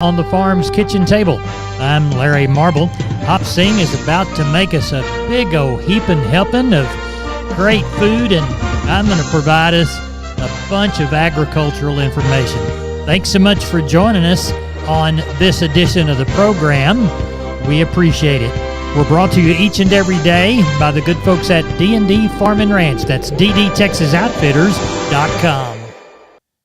On the farm's kitchen table. I'm Larry Marble. Hop Sing is about to make us a big old heaping helping of great food, and I'm going to provide us a bunch of agricultural information. Thanks so much for joining us on this edition of the program. We appreciate it. We're brought to you each and every day by the good folks at D&D Farm and Ranch. That's ddtexasoutfitters.com.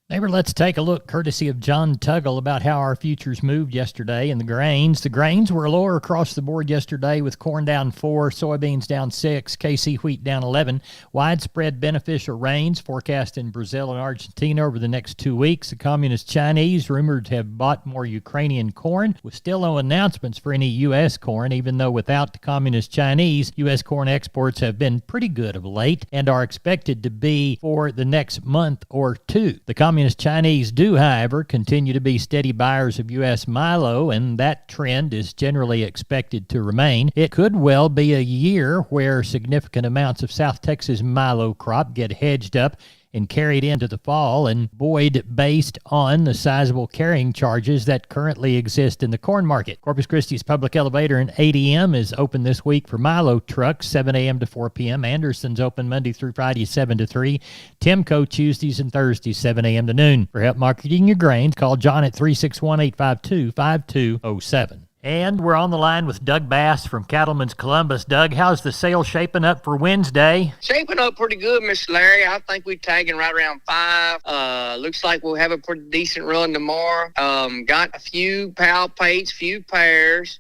Neighbor, let's take a look, courtesy of John Tuggle, about how our futures moved yesterday and the grains. The grains were lower across the board yesterday, with corn down 4, soybeans down 6, KC wheat down 11. Widespread beneficial rains forecast in Brazil and Argentina over the next 2 weeks. The Communist Chinese, rumored to have bought more Ukrainian corn, with still no announcements for any U.S. corn, even though without the Communist Chinese, U.S. corn exports have been pretty good of late and are expected to be for the next month or two. The Communist Chinese do, however, continue to be steady buyers of U.S. milo, and that trend is generally expected to remain. It could well be a year where significant amounts of South Texas milo crop get hedged up and carried into the fall and buoyed based on the sizable carrying charges that currently exist in the corn market. Corpus Christi's Public Elevator in ADM is open this week for milo trucks, 7 a.m. to 4 p.m. Anderson's open Monday through Friday, 7 to 3. Timco Tuesdays and Thursdays, 7 a.m. to noon. For help marketing your grains, call John at 361-852-5207. And we're on the line with Doug Bass from Cattleman's Columbus. Doug, how's the sale shaping up for Wednesday? Shaping up pretty good, Mr. Larry. I think we're tagging right around 5. Looks like we'll have a pretty decent run tomorrow. Got a few palpates, few pairs.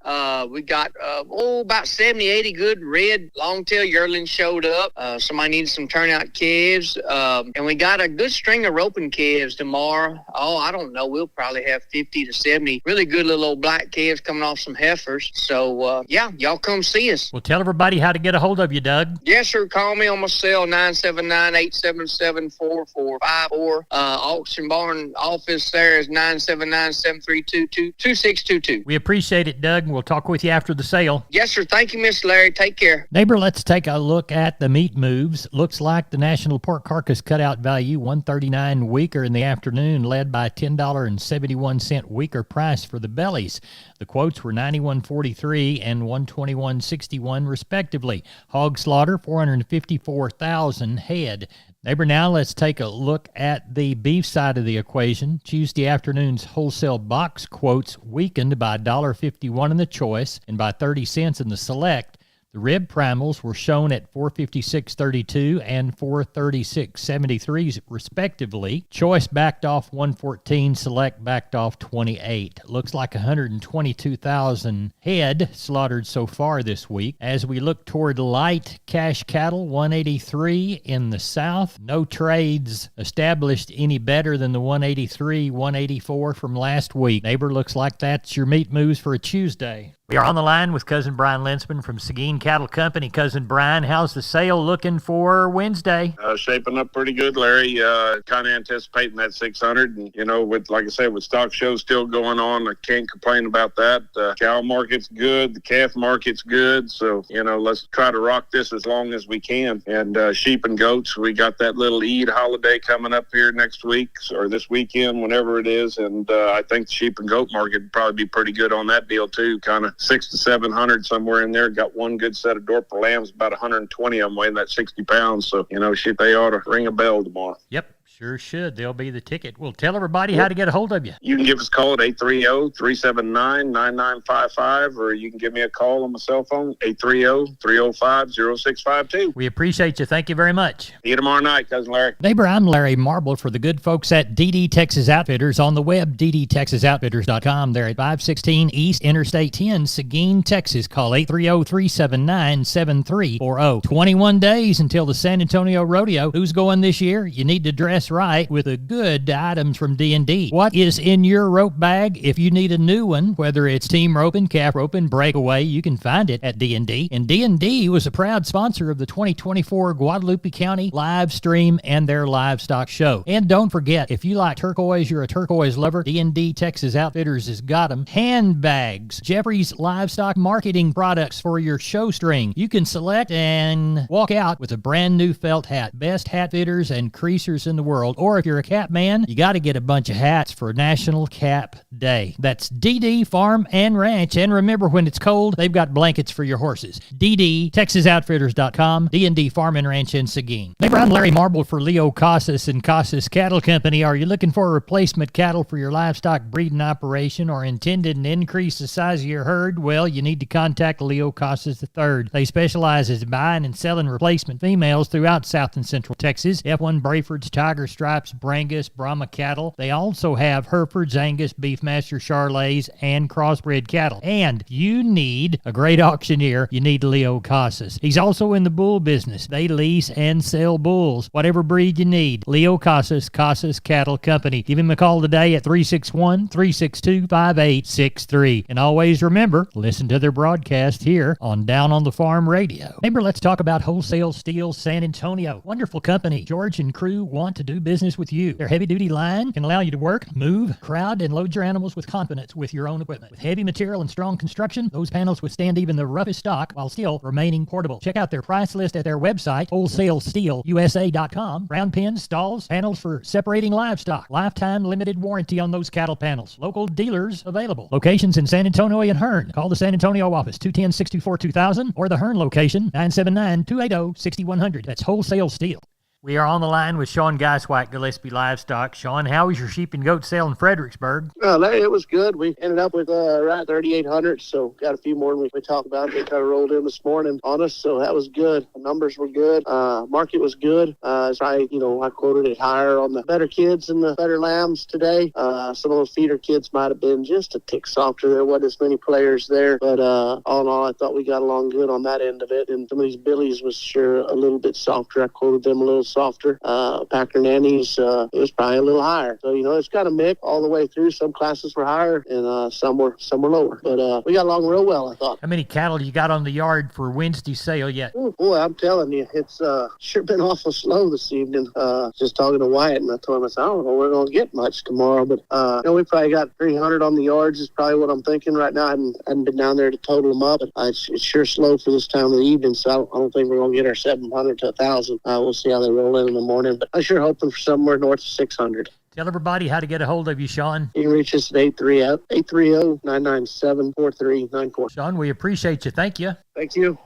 We got about 70, 80 good red long-tail yearlings showed up. Somebody needed some turnout calves. And we got a good string of roping calves tomorrow. I don't know. We'll probably have 50 to 70 really good little old black calves coming off some heifers. So, y'all come see us. Well, tell everybody how to get a hold of you, Doug. Yes, sir. Call me on my cell, 979-877-4454. Auction Barn office there is 979-732-2622. We appreciate it, Doug. We'll talk with you after the sale. Yes, sir. Thank you, Mr. Larry. Take care. Neighbor, let's take a look at the meat moves. Looks like the national pork carcass cutout value, $139 weaker in the afternoon, led by a $10.71 weaker price for the bellies. The quotes were $91.43 and $121.61 respectively. Hog slaughter, 454,000 head. Neighbor, now let's take a look at the beef side of the equation. Tuesday afternoon's wholesale box quotes weakened by $1.51 in the choice and by 30 cents in the select. The rib primals were shown at $456.32 and $436.73 respectively. Choice backed off $114, select backed off $28. Looks like 122,000 head slaughtered so far this week. As we look toward light cash cattle, $183 in the south. No trades established any better than the $183, $184 from last week. Neighbor, looks like that's your meat moves for a Tuesday. We are on the line with Cousin Brian Lensman from Seguin Cattle Company. Cousin Brian, how's the sale looking for Wednesday? Shaping up pretty good, Larry. Kind of anticipating that 600. And, with, like I said, with stock shows still going on, I can't complain about that. Cow market's good. The calf market's good. So, let's try to rock this as long as we can. And sheep and goats, we got that little Eid holiday coming up here next week or this weekend, whenever it is. And I think the sheep and goat market would probably be pretty good on that deal, too. Kind of 600 to 700 somewhere in there. Got one good set of Dorper lambs, about 120 of them weighing that 60 pounds. So, they ought to ring a bell tomorrow. Yep. Sure should. They'll be the ticket. Well, tell everybody how to get a hold of you. You can give us a call at 830-379-9955, or you can give me a call on my cell phone, 830-305-0652. We appreciate you. Thank you very much. See you tomorrow night, Cousin Larry. Neighbor, I'm Larry Marble for the good folks at DD Texas Outfitters. On the web, ddtexasoutfitters.com. They're at 516 East Interstate 10, Seguin, Texas. Call 830-379-7340. 21 days until the San Antonio Rodeo. Who's going this year? You need to dress right with the good items from D&D. What is in your rope bag? If you need a new one, whether it's team roping, calf roping, breakaway, you can find it at D&D. And D&D was a proud sponsor of the 2024 Guadalupe County live stream and their livestock show. And don't forget, if you like turquoise, you're a turquoise lover, D&D Texas Outfitters has got them. Handbags, Jeffrey's livestock marketing products for your show string. You can select and walk out with a brand new felt hat. Best hat fitters and creasers in the world. world. Or if you're a cat man, you got to get a bunch of hats for National Cap Day. That's DD Farm and Ranch. And remember, when it's cold, they've got blankets for your horses. DD, TexasOutfitters.com, D&D Farm and Ranch in Seguin. Neighbor, I'm Larry Marble for Leo Casas and Casas Cattle Company. Are you looking for replacement cattle for your livestock breeding operation or intended to increase the size of your herd? Well, you need to contact Leo Casas III. They specialize in buying and selling replacement females throughout South and Central Texas. F1 Brayfords, Tiger Stripes, Brangus, Brahma cattle. They also have Herefords, Angus, Beefmaster, Charolais, and crossbred cattle. And you need a great auctioneer. You need Leo Casas. He's also in the bull business. They lease and sell bulls. Whatever breed you need, Leo Casas, Casas Cattle Company. Give him a call today at 361-362-5863. And always remember, listen to their broadcast here on Down on the Farm Radio. Neighbor, let's talk about Wholesale Steel San Antonio. Wonderful company. George and crew want to do business with you. Their heavy-duty line can allow you to work, move, crowd, and load your animals with confidence with your own equipment. With heavy material and strong construction, those panels withstand even the roughest stock while still remaining portable. Check out their price list at their website, wholesalesteelusa.com. Round pins, stalls, panels for separating livestock. Lifetime limited warranty on those cattle panels. Local dealers available. Locations in San Antonio and Hearn. Call the San Antonio office, 210-64-2000, or the Hearn location, 979-280-6100. That's Wholesale Steel. We are on the line with Sean Geiswike, Gillespie Livestock. Sean, how was your sheep and goat sale in Fredericksburg? Larry, it was good. We ended up with around 3,800, so got a few more than we talked about. They kind of rolled in this morning on us, so that was good. The numbers were good. Market was good. I quoted it higher on the better kids and the better lambs today. Some of those feeder kids might have been just a tick softer. There wasn't as many players there, but all in all, I thought we got along good on that end of it. And some of these billies was sure a little bit softer. I quoted them a little softer. Packer Nannies, it was probably a little higher. So, it's kind of mixed all the way through. Some classes were higher and some were lower. But we got along real well, I thought. How many cattle you got on the yard for Wednesday's sale yet? Oh, boy, I'm telling you, it's sure been awful slow this evening. Just talking to Wyatt, and I told him, I don't know, we're going to get much tomorrow. But, we probably got 300 on the yards is probably what I'm thinking right now. I haven't been down there to total them up. But, it's sure slow for this time of the evening, so I don't think we're going to get our 700 to 1,000. We'll see how they roll in the morning, but I'm sure hoping for somewhere north of 600. Tell everybody how to get a hold of you, Sean. You can reach us at 830-997-4394. Sean, we appreciate you. Thank you. Thank you.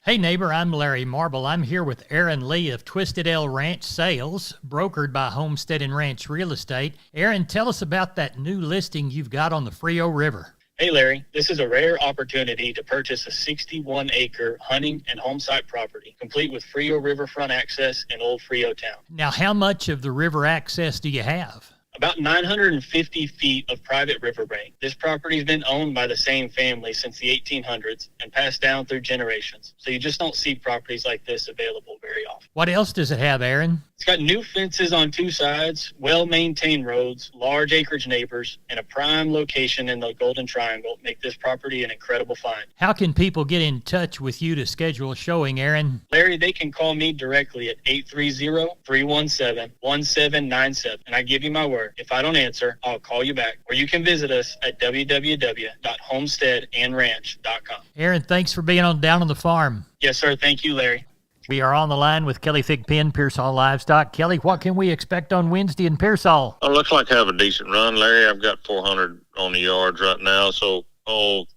Hey, neighbor, I'm Larry Marble. I'm here with Aaron Lee of Twisted L Ranch Sales, brokered by Homestead and Ranch Real Estate. Aaron, tell us about that new listing you've got on the Frio River. Hey, Larry, this is a rare opportunity to purchase a 61-acre hunting and home site property, complete with Frio riverfront access in Old Frio Town. Now, how much of the river access do you have? About 950 feet of private riverbank. This property's been owned by the same family since the 1800s and passed down through generations. So you just don't see properties like this available very often. What else does it have, Aaron? It's got new fences on two sides, well-maintained roads, large acreage neighbors, and a prime location in the Golden Triangle make this property an incredible find. How can people get in touch with you to schedule a showing, Aaron? Larry, they can call me directly at 830-317-1797, and I give you my word. If I don't answer, I'll call you back. Or you can visit us at www.homesteadandranch.com. Aaron, thanks for being on Down on the Farm. Yes, sir. Thank you, Larry. We are on the line with Kelly Thigpen, Pearsall Livestock. Kelly, what can we expect on Wednesday in Pearsall? It looks like I have a decent run, Larry. I've got 400 on the yards right now, so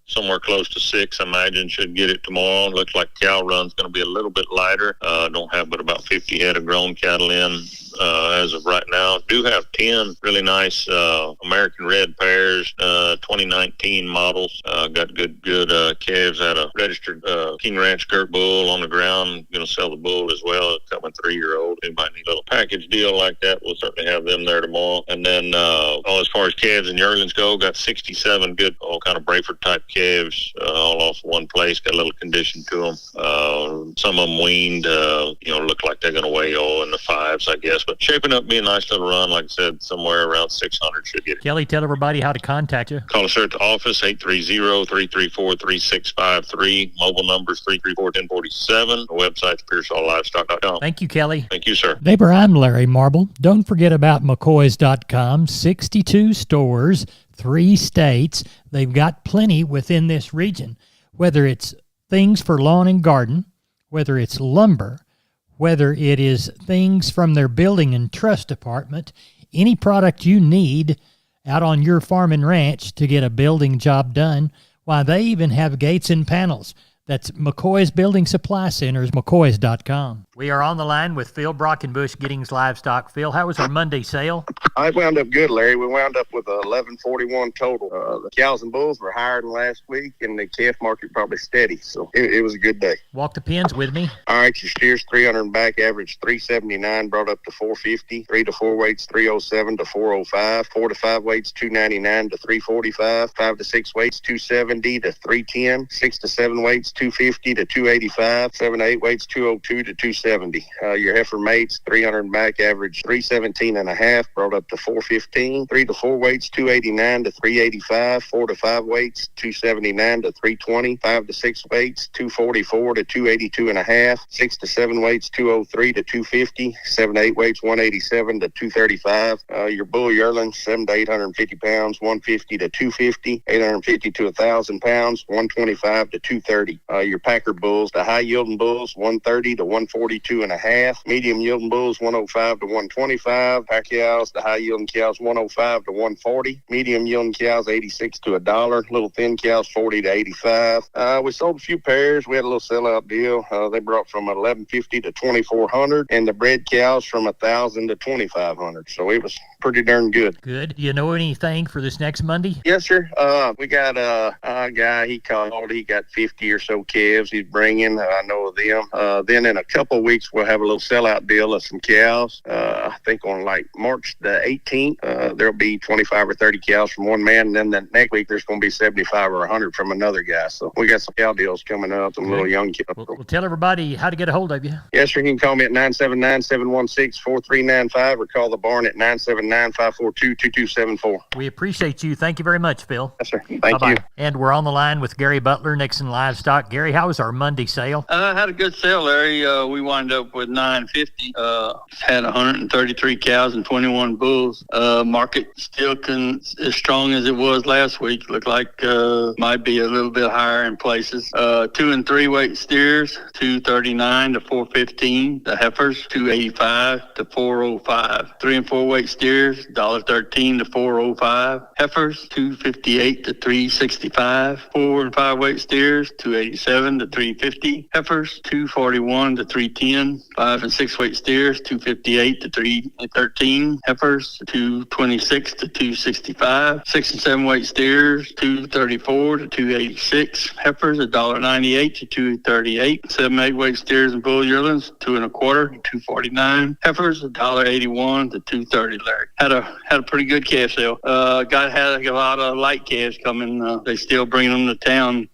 somewhere close to 6, I imagine, should get it tomorrow. Looks like cow run's going to be a little bit lighter. Don't have but about 50 head of grown cattle in as of right now. Do have 10 really nice American Red pairs, 2019 models. Got good calves at a registered King Ranch Girt bull on the ground. Going to sell the bull as well. Coming 3-year-old. Anybody need a little package deal like that, we'll certainly have them there tomorrow. And then as far as calves and yearlings go, got 67 good all kind of Brayford type calves, all off one place. Got a little condition to them. Some of them weaned, look like they're going to weigh in the 5s, I guess. But shaping up to be a nice little run, like I said, somewhere around 600 should get it. Kelly, tell everybody how to contact you. Call us here at the office, 830-334-3653. Mobile number is 334-1047. The website's PearsallLivestock.com. Thank you, Kelly. Thank you, sir. Neighbor, I'm Larry Marble. Don't forget about McCoys.com. 62 stores, 3 states. They've got plenty within this region. Whether it's things for lawn and garden, whether it's lumber, Whether it is things from their building and trust department, any product you need out on your farm and ranch to get a building job done, why, they even have gates and panels. That's McCoy's Building Supply Centers, McCoy's.com. We are on the line with Phil Brockenbush, Giddings Livestock. Phil, how was our Monday sale? I wound up good, Larry. We wound up with 1141 total. The cows and bulls were higher than last week, and the calf market probably steady. So it was a good day. Walk the pins with me. All right, your steers 300 and back average 379, brought up to 450. 3 to 4 weights 307 to 405. 4 to 5 weights 299 to 345. 5 to 6 weights 270 to 310. 6 to 7 weights 250 to 285. 7 to 8 weights 202 to 270. Your heifer mates 300 and back average 317 and a half, brought up to 415. 3 to 4 weights 289 to 385. 4 to 5 weights 279 to 320. 5 to 6 weights 244 to 282 and a half. 6 to 7 weights 203 to 250. 7 to 8 weights 187 to 235. Your bull yearlings 7 to 850 pounds 150 to 250. 850 to 1,000 pounds 125 to 230. Your Packer bulls, the high yielding bulls 130 to 142 and a half. Medium yielding bulls 105 to 125. Pack cows, the high yielding cows 105 to 140. Medium yielding cows 86 to $1. Little thin cows 40 to 85. We sold a few pairs. We had a little sellout deal. They brought from 1150 to 2400, and the bred cows from 1000 to 2500. So it was pretty darn good. Good. Do you know anything for this next Monday? Yes, sir. We got a guy, he called. He got 50 or so calves he's bringing. I know of them. Then in a couple of weeks, we'll have a little sellout deal of some cows. I think on like March the 18th, there'll be 25 or 30 cows from one man. And then the next week, there's going to be 75 or 100 from another guy. So we got some cow deals coming up, some little young cows. Well, tell everybody how to get a hold of you. Yes, sir. You can call me at 979-716-4395 or call the barn at 979-542-2274. We appreciate you. Thank you very much, Phil. Yes, sir. Thank Bye-bye. you. And we're on the line with Gary Butler, Nixon Livestock. Gary, how was our Monday sale? I had a good sale, Larry. We wound up with 950. Had 133 cows and 21 bulls. Market still as strong as it was last week. Looked like might be a little bit higher in places. 2 and 3 weight steers, 239 to 415. The heifers, 285 to 405. 3 and 4 weight steers, $1.13 to 405. Heifers, 258 to 365. 4 and 5 weight steers, 287 to 350. Heifers, 241 to 310. 5 and 6 weight steers, 258 to 313. Heifers, 226 to 265. 6 and 7 weight steers, 234 to 286. Heifers, $1.98 to 238. 7 8 weight steers and bull yearlings, 2 and a quarter to 249. Heifers, $1.81 to 230. Larry had a pretty good calf sale. Had a lot of light calves coming. They still bring them to town.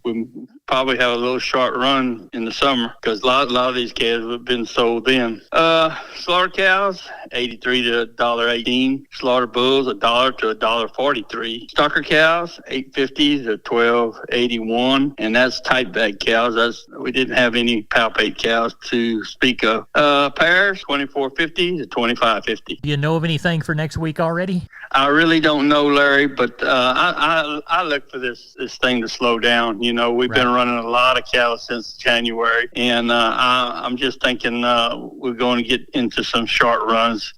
We probably have a little short run in the summer because a lot of these calves have been sold then. Slaughter cows, 83 to $1.18. Slaughter bulls, $1 to $1.43. Stocker cows, 850 to $12.81, and that's tight bag cows. We didn't have any palpate cows to speak of. Pairs, 2450 to 2550. Do you know of anything for next week already? I really don't know, Larry, but I look for this thing to slow down. You know, we've been running a lot of cattle since January, and I'm just thinking we're going to get into some short runs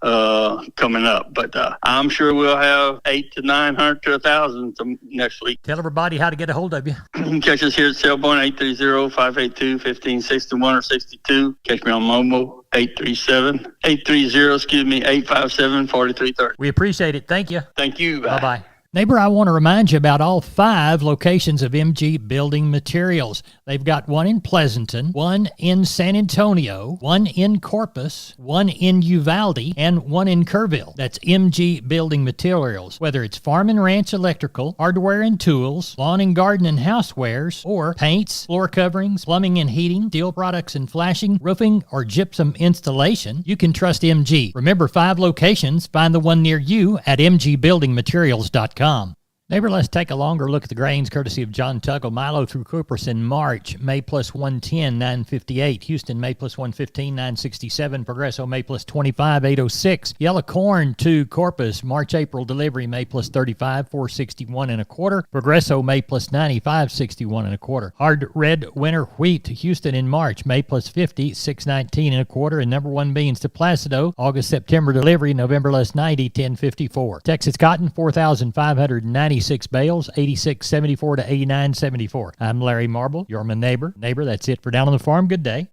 coming up. But I'm sure we'll have 800 to 900 to 1,000 next week. Tell everybody how to get a hold of you. Catch us here at Sailborn, 830-582-1561 or 62. Catch me on Momo, 857-830-857-4330. We appreciate it. Thank you. Thank you. Bye-bye. Neighbor, I want to remind you about all 5 locations of MG Building Materials. They've got one in Pleasanton, one in San Antonio, one in Corpus, one in Uvalde, and one in Kerrville. That's MG Building Materials. Whether it's farm and ranch electrical, hardware and tools, lawn and garden and housewares, or paints, floor coverings, plumbing and heating, steel products and flashing, roofing, or gypsum installation, you can trust MG. Remember, 5 locations. Find the one near you at mgbuildingmaterials.com. Neighbor, let's take a longer look at the grains courtesy of John Tuggle. Milo through Cuperson, March, May plus 110, 958. Houston, May plus 115, 967. Progresso, May plus 25, 806. Yellow corn to Corpus, March, April delivery, May plus 35, 461 and a quarter. Progresso, May plus 95, 61 and a quarter. Hard red winter wheat to Houston in March, May plus 50, 619 and a quarter. And number one beans to Placido, August, September delivery, November less 90, 1054. Texas cotton, 4,596 bales, 86.74 to 89.74. I'm Larry Marble, your neighbor. Neighbor, that's it for Down on the Farm. Good day.